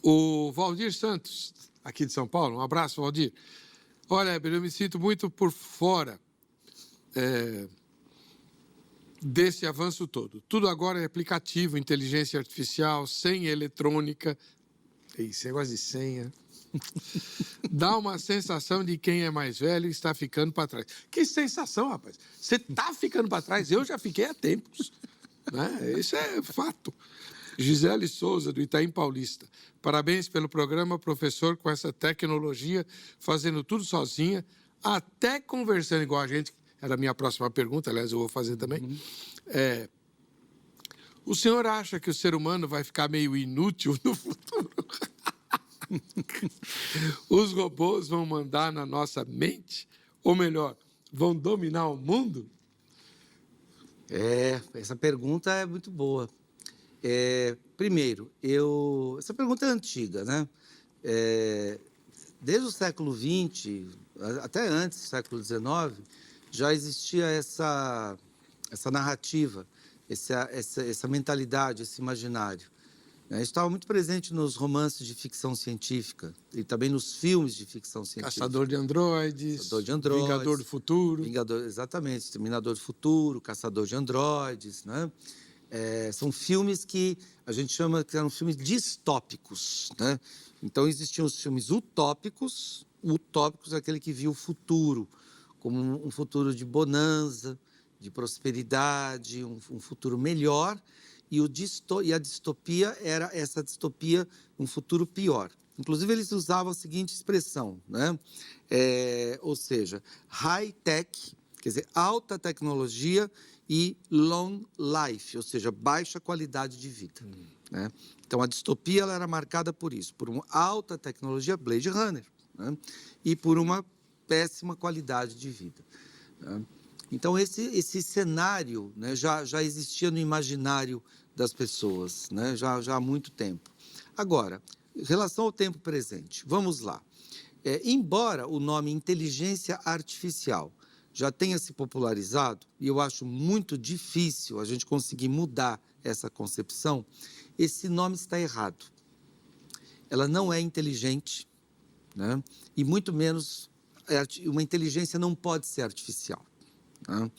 O Valdir Santos, aqui de São Paulo, um abraço, Valdir. Olha, Heber, eu me sinto muito por fora desse avanço todo. Tudo agora é aplicativo, inteligência artificial, senha eletrônica. Esse negócio de senha... Dá uma sensação de quem é mais velho e está ficando para trás. Que sensação, rapaz. Você está ficando para trás. Eu já fiquei há tempos. Né? Isso é fato. Gisele Souza, do Itaim Paulista. Parabéns pelo programa, professor, com essa tecnologia, fazendo tudo sozinha, até conversando igual a gente. era a minha próxima pergunta, aliás, eu vou fazer também. O senhor acha que o ser humano vai ficar meio inútil no futuro? Os robôs vão mandar na nossa mente? Ou melhor, vão dominar o mundo? Essa pergunta é muito boa. Primeiro, essa pergunta é antiga, né? Desde o século XX, até antes do século XIX, já existia essa narrativa, essa mentalidade, esse imaginário. Isso estava muito presente nos romances de ficção científica e também nos filmes de ficção científica. Caçador de androides, Vingador do Futuro. Exatamente, Exterminador do Futuro, Caçador de Androides, né? São filmes que a gente chama que eram filmes distópicos, né? Então, existiam os filmes utópicos. O utópicos é aquele que via o futuro como um futuro de bonança, de prosperidade, um futuro melhor. E a distopia era essa distopia, um futuro pior. Inclusive, eles usavam a seguinte expressão, né? Ou seja, high-tech, quer dizer, alta tecnologia e long life, ou seja, baixa qualidade de vida. Né? Então, a distopia ela era marcada por isso, por uma alta tecnologia, Blade Runner, né? E por uma péssima qualidade de vida. Né? Então, esse cenário, né, já existia no imaginário das pessoas, né, já há muito tempo. Agora, em relação ao tempo presente, vamos lá. Embora o nome inteligência artificial já tenha se popularizado, e eu acho muito difícil a gente conseguir mudar essa concepção, esse nome está errado. Ela não é inteligente, né, e muito menos, uma inteligência não pode ser artificial. Né?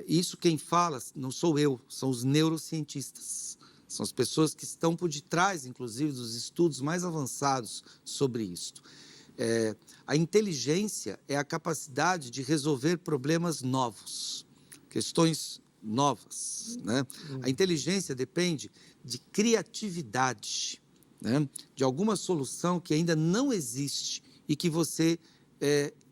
Isso quem fala não sou eu, são os neurocientistas. São as pessoas que estão por detrás, inclusive, dos estudos mais avançados sobre isso. A inteligência é a capacidade de resolver problemas novos, questões novas. Né? A inteligência depende de criatividade, né? De alguma solução que ainda não existe e que você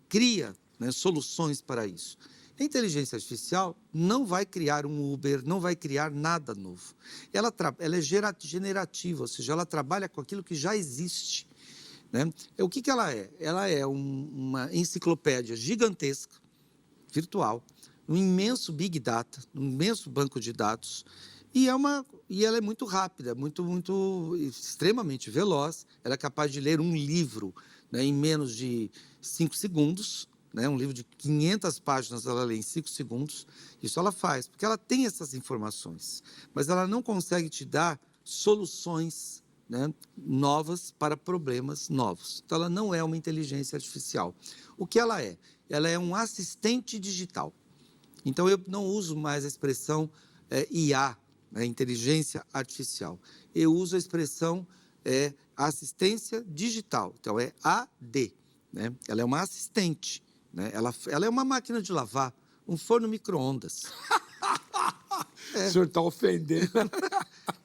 cria, né, soluções para isso. A inteligência artificial não vai criar um Uber, não vai criar nada novo. Ela é generativa, ou seja, ela trabalha com aquilo que já existe. Né? O que ela é? Ela é uma enciclopédia gigantesca, virtual, um imenso Big Data, um imenso banco de dados, e ela é muito rápida, extremamente veloz. Ela é capaz de ler um livro, né, em menos de 5 segundos, né, um livro de 500 páginas ela lê em 5 segundos. Isso ela faz, porque ela tem essas informações, mas ela não consegue te dar soluções, né, novas para problemas novos. Então, ela não é uma inteligência artificial. O que ela é? Ela é um assistente digital. Então, eu não uso mais a expressão IA, né, inteligência artificial. Eu uso a expressão assistência digital. Então, é AD. Né? Ela é uma assistente. Né? Ela é uma máquina de lavar, um forno micro-ondas. O senhor está ofendendo.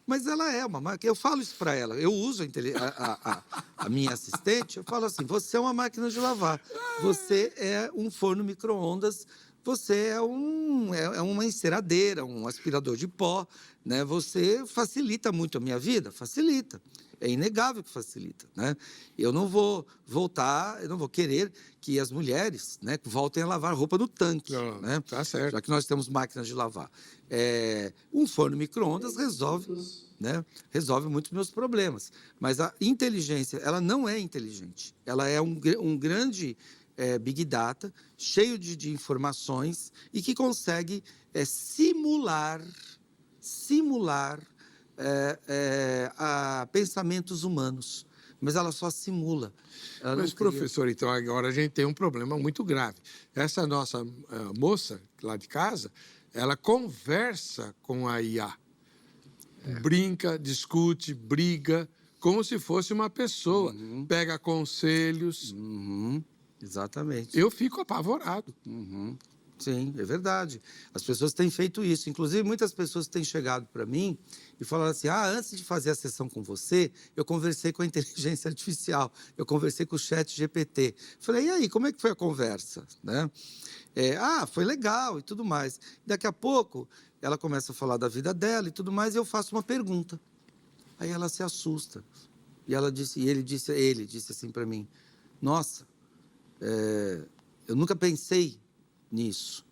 Mas ela é uma máquina. Eu falo isso para ela. Eu uso a minha assistente. Eu falo assim: você é uma máquina de lavar. Você é um forno micro-ondas. Você é uma enceradeira, um aspirador de pó. Né? Você facilita muito a minha vida? Facilita. É inegável que facilita. Né? Eu não vou querer que as mulheres, né, voltem a lavar roupa no tanque. Não, né? Tá certo. Já que nós temos máquinas de lavar. Um forno micro-ondas resolve muitos meus problemas. Mas a inteligência, ela não é inteligente. Ela é um grande Big Data, cheio de informações e que consegue simular a pensamentos humanos. Mas ela só simula. Mas, professor, então agora a gente tem um problema muito grave. Essa nossa moça lá de casa, ela conversa com a IA. Brinca, discute, briga, como se fosse uma pessoa. Uhum. Pega conselhos. Uhum. Exatamente. Eu fico apavorado. Uhum. Sim, é verdade. As pessoas têm feito isso. Inclusive, muitas pessoas têm chegado para mim e falaram assim: antes de fazer a sessão com você, eu conversei com a inteligência artificial, eu conversei com o chat GPT. Falei, e aí, como é que foi a conversa? Né? Foi legal e tudo mais. Daqui a pouco, ela começa a falar da vida dela e tudo mais, e eu faço uma pergunta. Aí ela se assusta. E ele disse assim para mim: nossa, eu nunca pensei nisso.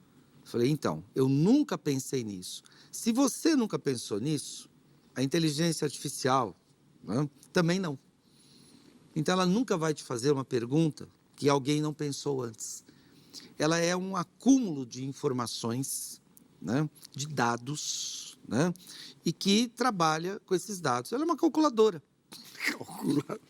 Falei, então, eu nunca pensei nisso. Se você nunca pensou nisso, a inteligência artificial, né, também não. Então, ela nunca vai te fazer uma pergunta que alguém não pensou antes. Ela é um acúmulo de informações, né, de dados, né, e que trabalha com esses dados. Ela é uma calculadora.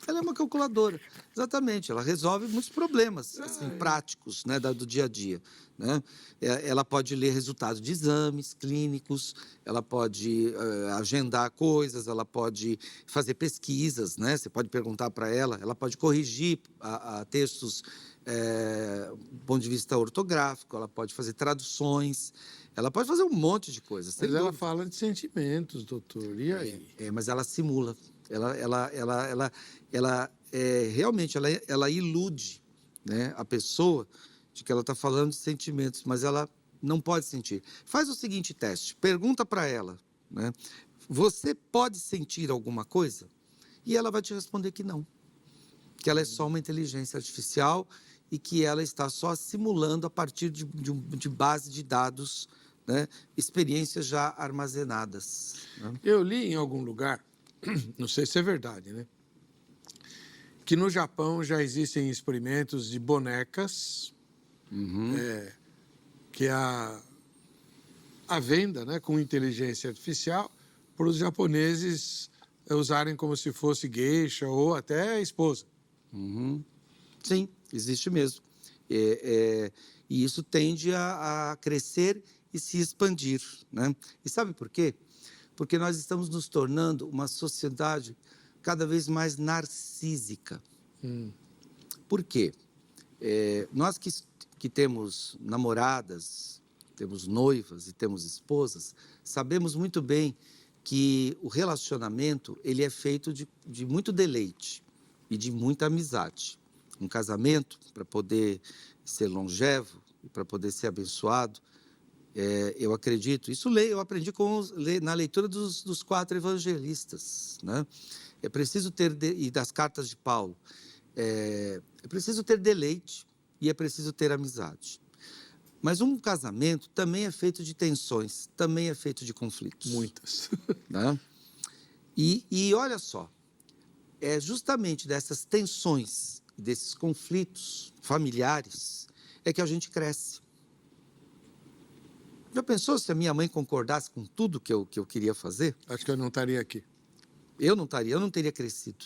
Ela é uma calculadora, exatamente. Ela resolve muitos problemas assim, práticos, né, do dia a dia. Né? Ela pode ler resultados de exames clínicos, ela pode agendar coisas, ela pode fazer pesquisas, né? Você pode perguntar para ela pode corrigir textos do ponto de vista ortográfico, ela pode fazer traduções, ela pode fazer um monte de coisas. Mas ela fala de sentimentos, doutor, e aí? Mas ela simula. Realmente, ela ilude, né, a pessoa de que ela está falando de sentimentos, mas ela não pode sentir. Faz o seguinte teste, pergunta para ela, né, você pode sentir alguma coisa? E ela vai te responder que não, que ela é só uma inteligência artificial e que ela está só simulando a partir de base de dados, né, experiências já armazenadas. Né? Eu li em algum lugar, não sei se é verdade, né? Que no Japão já existem experimentos de bonecas, que a venda, né, com inteligência artificial, para os japoneses usarem como se fosse geisha ou até esposa. Sim, existe mesmo. E isso tende a crescer e se expandir. Né? E sabe por quê? Porque nós estamos nos tornando uma sociedade cada vez mais narcísica. Por quê? Nós que temos namoradas, temos noivas e temos esposas, sabemos muito bem que o relacionamento ele é feito de muito deleite e de muita amizade. Um casamento, para poder ser longevo e para poder ser abençoado, eu acredito, eu aprendi na leitura dos 4 evangelistas, né? É preciso ter, e das cartas de Paulo, é preciso ter deleite e é preciso ter amizade. Mas um casamento também é feito de tensões, também é feito de conflitos. Muitas. Né? E olha só, é justamente dessas tensões, desses conflitos familiares, é que a gente cresce. Já pensou se a minha mãe concordasse com tudo que eu queria fazer? Acho que eu não estaria aqui. Eu não teria crescido.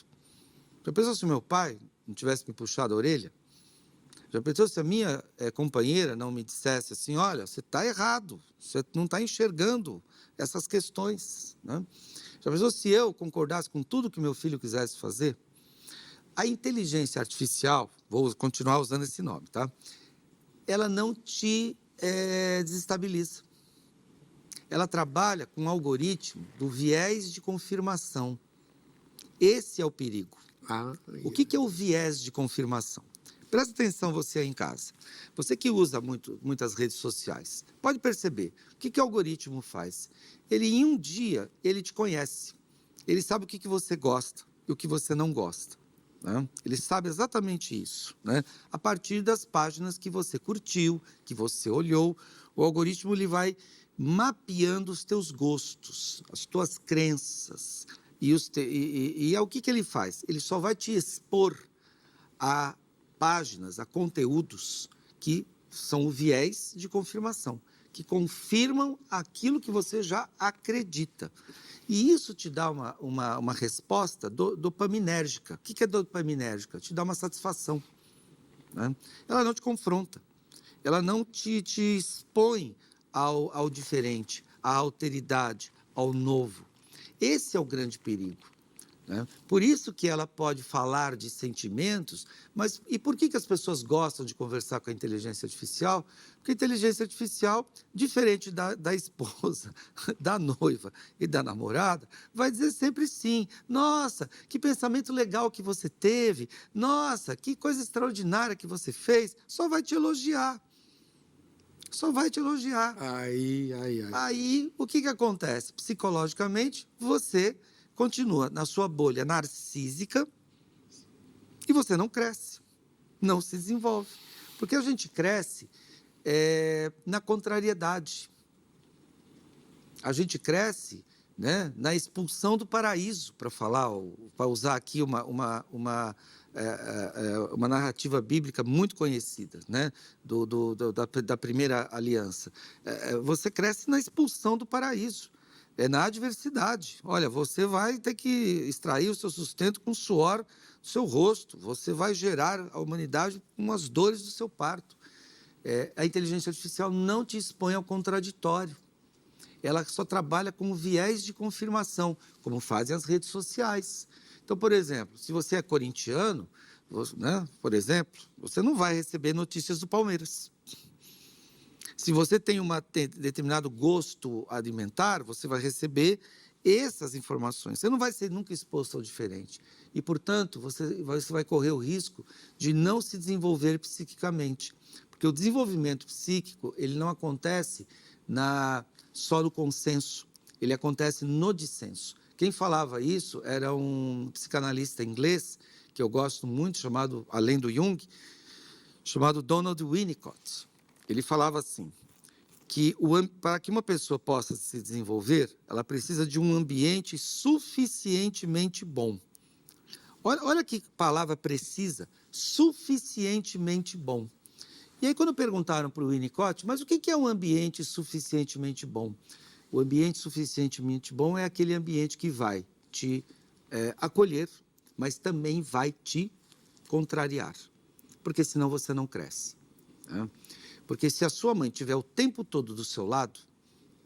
Já pensou se o meu pai não tivesse me puxado a orelha? Já pensou se a minha companheira não me dissesse assim, olha, você está errado, você não está enxergando essas questões. Né? Já pensou se eu concordasse com tudo que meu filho quisesse fazer? A inteligência artificial, vou continuar usando esse nome, tá? Ela não te desestabiliza. Ela trabalha com um algoritmo do viés de confirmação. Esse é o perigo. O que é o viés de confirmação? Presta atenção você aí em casa. Você que usa muitas redes sociais, pode perceber. O que o algoritmo faz? Ele, em um dia, ele te conhece. Ele sabe o que você gosta e o que você não gosta. Né? Ele sabe exatamente isso. Né? A partir das páginas que você curtiu, que você olhou, o algoritmo ele vai mapeando os teus gostos, as tuas crenças. E o que ele faz? Ele só vai te expor a páginas, a conteúdos que são o viés de confirmação, que confirmam aquilo que você já acredita. E isso te dá uma resposta dopaminérgica. O que é dopaminérgica? Te dá uma satisfação. Né? Ela não te confronta. Ela não te expõe ao diferente, à alteridade, ao novo. Esse é o grande perigo. né? Por isso que ela pode falar de sentimentos, mas e por que as pessoas gostam de conversar com a inteligência artificial? Porque a inteligência artificial, diferente da esposa, da noiva e da namorada, vai dizer sempre sim. Nossa, que pensamento legal que você teve. Nossa, que coisa extraordinária que você fez. Só vai te elogiar. Só vai te elogiar. Aí. Aí, o que acontece? Psicologicamente, você continua na sua bolha narcísica e você não cresce, não se desenvolve. Porque a gente cresce na contrariedade. A gente cresce, né, na expulsão do paraíso, para usar aqui uma narrativa bíblica muito conhecida, né, da primeira aliança. Você cresce na expulsão do paraíso. É na adversidade. Olha, você vai ter que extrair o seu sustento com o suor do seu rosto. Você vai gerar a humanidade com as dores do seu parto. A inteligência artificial não te expõe ao contraditório. Ela só trabalha com viés de confirmação, como fazem as redes sociais. Então, por exemplo, se você é corintiano, né, por exemplo, você não vai receber notícias do Palmeiras. Se você tem determinado gosto alimentar, você vai receber essas informações. Você não vai ser nunca exposto ao diferente. E, portanto, você vai correr o risco de não se desenvolver psiquicamente. Porque o desenvolvimento psíquico, ele não acontece só no consenso, ele acontece no dissenso. Quem falava isso era um psicanalista inglês, que eu gosto muito, além do Jung, chamado Donald Winnicott. Ele falava assim, que para que uma pessoa possa se desenvolver, ela precisa de um ambiente suficientemente bom. Olha que palavra precisa, suficientemente bom. E aí, quando perguntaram para o Winnicott, mas o que é um ambiente suficientemente bom? O ambiente suficientemente bom é aquele ambiente que vai te acolher, mas também vai te contrariar, porque senão você não cresce, né? Porque se a sua mãe estiver o tempo todo do seu lado,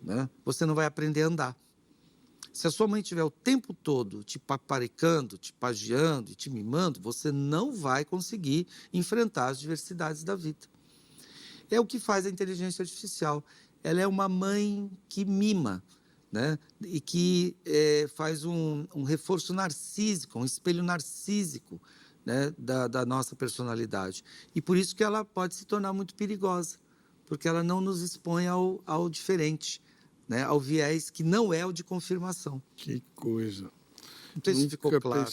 né, você não vai aprender a andar. Se a sua mãe estiver o tempo todo te paparicando, te pagiando e te mimando, você não vai conseguir enfrentar as diversidades da vida. É o que faz a inteligência artificial. Ela é uma mãe que mima, né, e que faz um reforço narcísico, um espelho narcísico, né, da nossa personalidade. E por isso que ela pode se tornar muito perigosa, porque ela não nos expõe ao diferente, né, ao viés que não é o de confirmação. Que coisa. Não sei se ficou claro.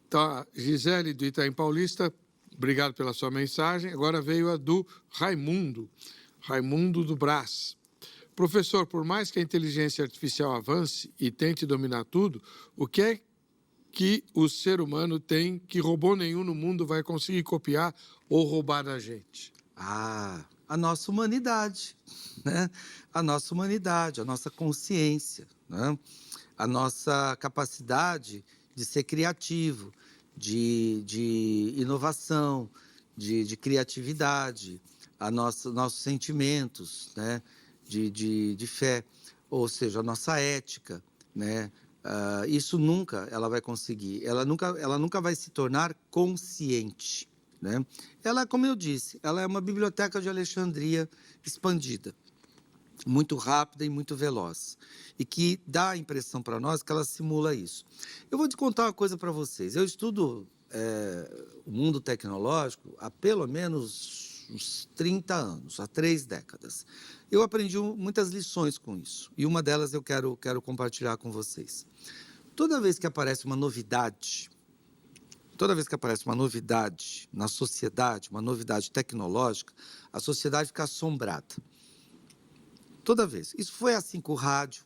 Tá, Gisele, do Itaim Paulista, obrigado pela sua mensagem. Agora veio a do Raimundo do Brás. Professor, por mais que a inteligência artificial avance e tente dominar tudo, o que é que o ser humano tem que robô nenhum no mundo vai conseguir copiar ou roubar da gente? A nossa humanidade, né? A nossa humanidade, a nossa consciência, né? A nossa capacidade de ser criativo, de inovação, de criatividade, nossos sentimentos, né? De fé, ou seja, a nossa ética, né? Isso nunca ela vai conseguir, ela nunca vai se tornar consciente, né? Ela, como eu disse, ela é uma biblioteca de Alexandria expandida, muito rápida e muito veloz, e que dá a impressão para nós que ela simula isso. Eu vou te contar uma coisa para vocês, eu estudo o mundo tecnológico há pelo menos uns 30 anos, há 3 décadas. Eu aprendi muitas lições com isso, e uma delas eu quero compartilhar com vocês. Toda vez que aparece uma novidade na sociedade, uma novidade tecnológica, a sociedade fica assombrada. Toda vez. Isso foi assim com o rádio,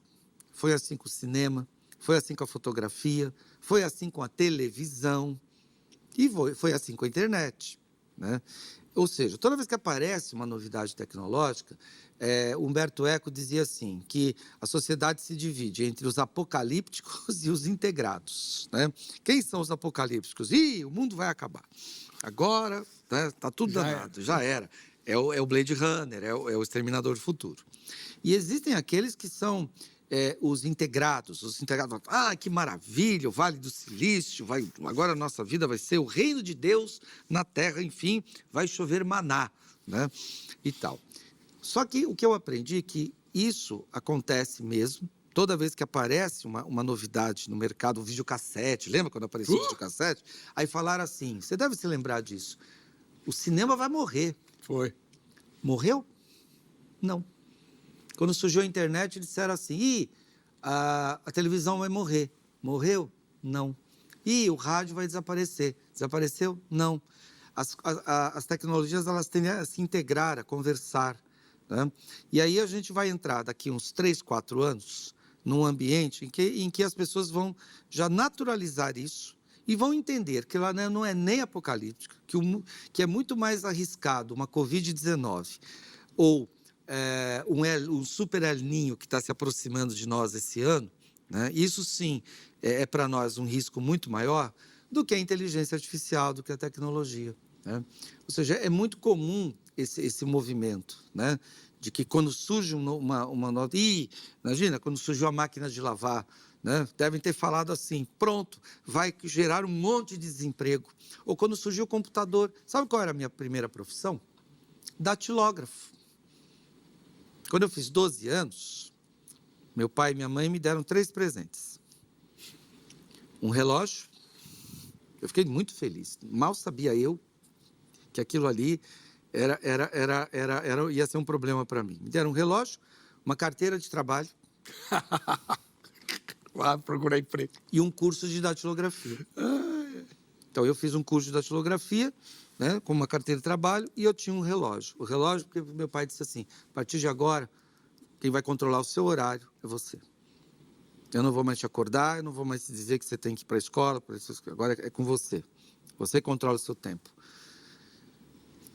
foi assim com o cinema, foi assim com a fotografia, foi assim com a televisão e foi assim com a internet, né? Ou seja, toda vez que aparece uma novidade tecnológica, Humberto Eco dizia assim, que a sociedade se divide entre os apocalípticos e os integrados, né? Quem são os apocalípticos? O mundo vai acabar. Agora, né, tá tudo danado, já era. É o Blade Runner, é o Exterminador do Futuro. E existem aqueles que são os integrados. Os integrados, que maravilha, o Vale do Silício, agora a nossa vida vai ser o reino de Deus na terra, enfim, vai chover maná, né? E tal. Só que o que eu aprendi é que isso acontece mesmo. Toda vez que aparece uma novidade no mercado, um videocassete, lembra quando apareceu o videocassete? Aí falaram assim, você deve se lembrar disso, o cinema vai morrer. Foi. Morreu? Não. Quando surgiu a internet, disseram assim, a televisão vai morrer. Morreu? Não. O rádio vai desaparecer. Desapareceu? Não. As tecnologias, elas tendem a se integrar, a conversar, né? E aí a gente vai entrar daqui uns 3, 4 anos num ambiente em que as pessoas vão já naturalizar isso e vão entender que ela não é nem apocalíptica, que é muito mais arriscado uma Covid-19 ou um super El Niño que está se aproximando de nós esse ano, né? Isso sim é para nós um risco muito maior do que a inteligência artificial, do que a tecnologia, né? Ou seja, é muito comum esse movimento, né? De que quando surge uma nota... imagina, quando surgiu a máquina de lavar, né? Devem ter falado assim, pronto, vai gerar um monte de desemprego. Ou quando surgiu o computador. Sabe qual era a minha primeira profissão? Datilógrafo. Quando eu fiz 12 anos, meu pai e minha mãe me deram 3 presentes. Um relógio, eu fiquei muito feliz. Mal sabia eu que aquilo ali ia ser um problema para mim. Me deram um relógio, uma carteira de trabalho. Lá procurar emprego. E um curso de datilografia. Então, eu fiz um curso de datilografia, né, com uma carteira de trabalho, e eu tinha um relógio. O relógio, porque meu pai disse assim, a partir de agora, quem vai controlar o seu horário é você. Eu não vou mais te acordar, eu não vou mais te dizer que você tem que ir para a escola, agora é com você. Você controla o seu tempo.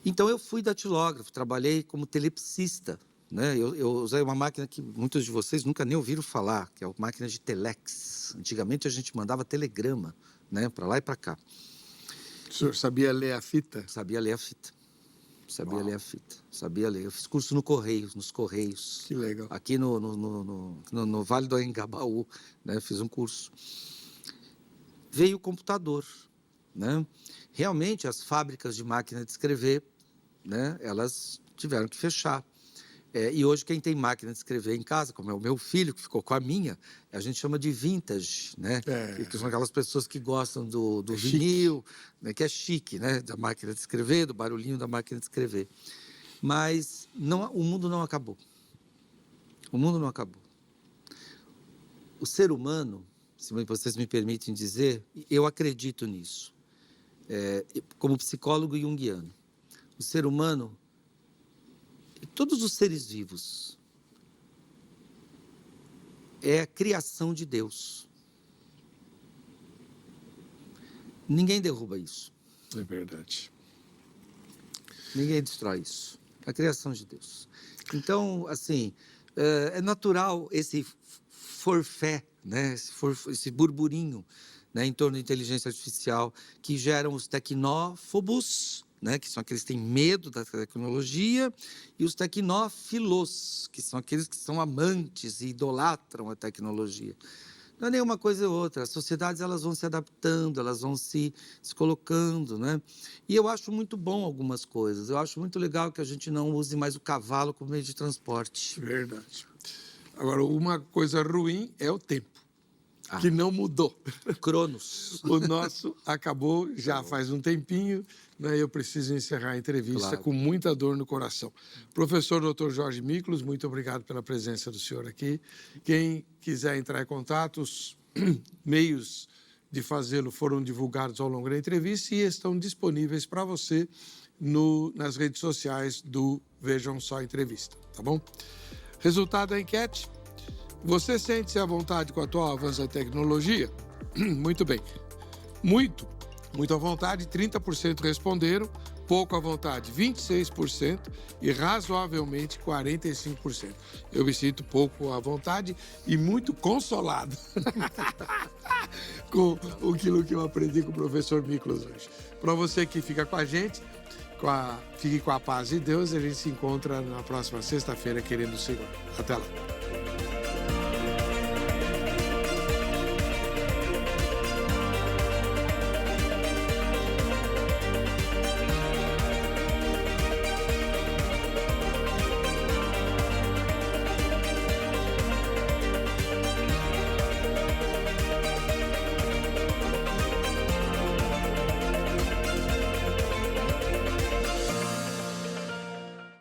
Então, eu fui datilógrafo, trabalhei como telepsista, né? Eu usei uma máquina que muitos de vocês nunca nem ouviram falar, que é a máquina de telex. Antigamente, a gente mandava telegrama, né, para lá e para cá. O senhor sabia ler a fita? Sabia ler a fita. Sabia Uau. ler a fita. Sabia ler. Eu fiz curso nos Correios. Que legal. Aqui no Vale do Anhangabaú, né? Fiz um curso. Veio o computador, né? Realmente, as fábricas de máquina de escrever, né, elas tiveram que fechar. E hoje, quem tem máquina de escrever em casa, como é o meu filho, que ficou com a minha, a gente chama de vintage, né? Que são aquelas pessoas que gostam do vinil, né? Que é chique, né? Da máquina de escrever, do barulhinho da máquina de escrever. Mas o mundo não acabou. O mundo não acabou. O ser humano, se vocês me permitem dizer, eu acredito nisso. Como psicólogo junguiano, o ser humano, todos os seres vivos, é a criação de Deus. Ninguém derruba isso. É verdade. Ninguém destrói isso. É a criação de Deus. Então, assim, é natural esse forfé, né? Esse burburinho, né, em torno da inteligência artificial, que geram os tecnófobos, né, que são aqueles que têm medo da tecnologia, e os tecnófilos, que são aqueles que são amantes e idolatram a tecnologia. Não é nenhuma coisa ou outra. As sociedades, elas vão se adaptando, elas vão se colocando, né? E eu acho muito bom algumas coisas. Eu acho muito legal que a gente não use mais o cavalo como meio de transporte. Verdade. Agora, uma coisa ruim é o tempo, que não mudou. Cronos. O nosso acabou já faz um tempinho, né? Eu preciso encerrar a entrevista com muita dor no coração. Professor Dr. Jorge Miklos, muito obrigado pela presença do senhor aqui. Quem quiser entrar em contato, os meios de fazê-lo foram divulgados ao longo da entrevista e estão disponíveis para você nas redes sociais do Vejam Só Entrevista, tá bom? Resultado da enquete: você sente-se à vontade com a atual avanço da tecnologia? Muito bem. Muito à vontade, 30% responderam, pouco à vontade, 26% e razoavelmente 45%. Eu me sinto pouco à vontade e muito consolado com aquilo que eu aprendi com o professor Miklos hoje. Para você que fica com a gente, fique com a paz de Deus e a gente se encontra na próxima sexta-feira, querendo o Senhor. Até lá.